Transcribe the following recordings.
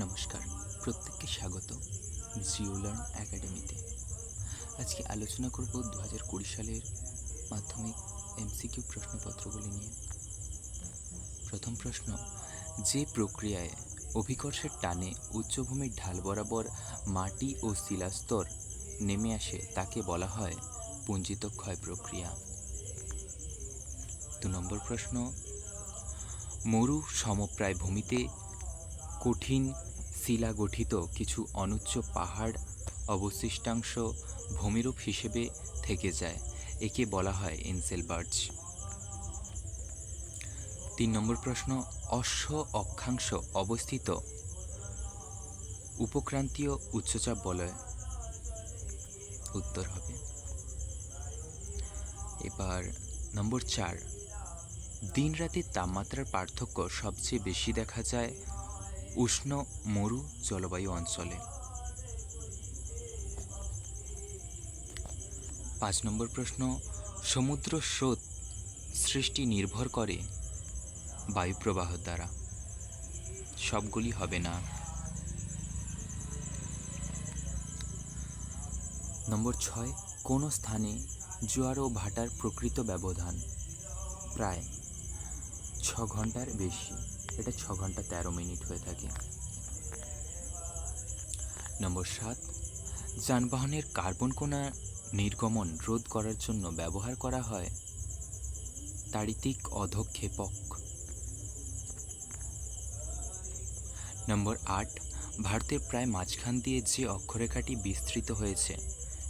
নমস্কার, প্রত্যেককে স্বাগত জিও লার্ন একাডেমিতে। আজকে আলোচনা করব 2020 সালের মাধ্যমিক এমসিকিউ প্রশ্নপত্রগুলি নিয়ে। প্রথম প্রশ্ন, যে প্রক্রিয়ায় অভিকর্ষের টানে উচ্চভূমির ঢাল বরাবর মাটি ও শিলাস্তর নেমে আসে তাকে বলা হয় পুঞ্জিত ক্ষয় প্রক্রিয়া। 2 নম্বর প্রশ্ন, মরু সমপ্রায় ভূমিতে কঠিন শিলা গঠিত কিছু অনুচ্চ পাহাড় অবশিষ্টাংশ ভূমিরূপ হিসেবে থেকে যায়, একে বলা হয় এনসেলবার্জ। 3 নম্বর প্রশ্ন, অশ্ব অক্ষাংশ অবস্থিত উপক্রান্তীয় উচ্চচাপ বলয়। উত্তর হবে। এবার নম্বর 4, দিন রাতের তাপমাত্রার পার্থক্য সবচেয়ে বেশি দেখা যায় উষ্ণ মরু জলবায়ু অঞ্চলে। 5 নম্বর প্রশ্ন, সমুদ্র স্রোত সৃষ্টি নির্ভর করে বায়ুপ্রবাহ দ্বারা। সবগুলি হবে না। নম্বর 6, কোন স্থানে জোয়ার ও ভাটার প্রকৃত ব্যবধান প্রায় 6 ঘন্টার বেশি, এটা 6 ঘন্টা 13 মিনিট হয়ে থাকে। নম্বর 7, যানবাহনের কার্বন কণা নির্গমন রোধ করার জন্য ব্যবহার করা হয় তাড়িতিক অধঃক্ষেপক। নম্বর 8, ভারতের প্রায় মাঝখান দিয়ে যে অক্ষরেখাটি বিস্তৃত হয়েছে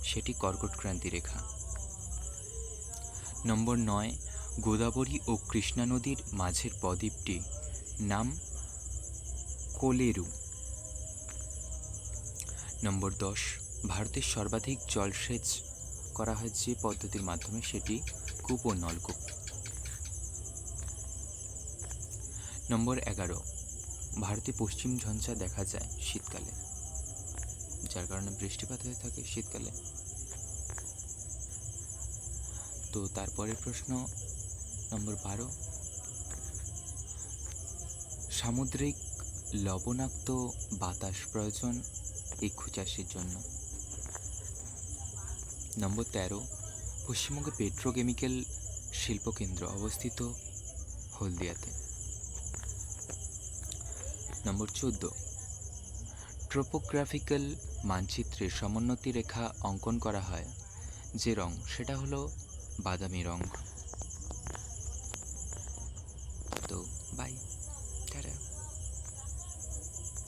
সেটি কর্কটক্রান্তি রেখা। নম্বর 9, গোদাবরী ও কৃষ্ণা নদীর মাঝের বদ্বীপটি নাম কোলেরু। নম্বর 10, ভারতের সর্বাধিক জলসেচ করা হয় যে পদ্ধতির মাধ্যমে সেটি কূপ ও নলকূপ। নম্বর 11, ভারতে পশ্চিম ঝঞ্ঝা দেখা যায় শীতকালে, যার কারণে বৃষ্টিপাত হয়ে থাকে শীতকালে। তো তারপরের প্রশ্ন নম্বর 12, সামুদ্রিক লবণাক্ত বাতাস প্রয়োজন ইক্ষু চাষের জন্য। নম্বর 13, পশ্চিমবঙ্গে পেট্রোকেমিক্যাল শিল্পকেন্দ্র অবস্থিত হলদিয়াতে। নম্বর 14, ট্রোপোগ্রাফিক্যাল মানচিত্রে সমোন্নতি রেখা অঙ্কন করা হয় যে রং সেটা হলো বাদামি রং।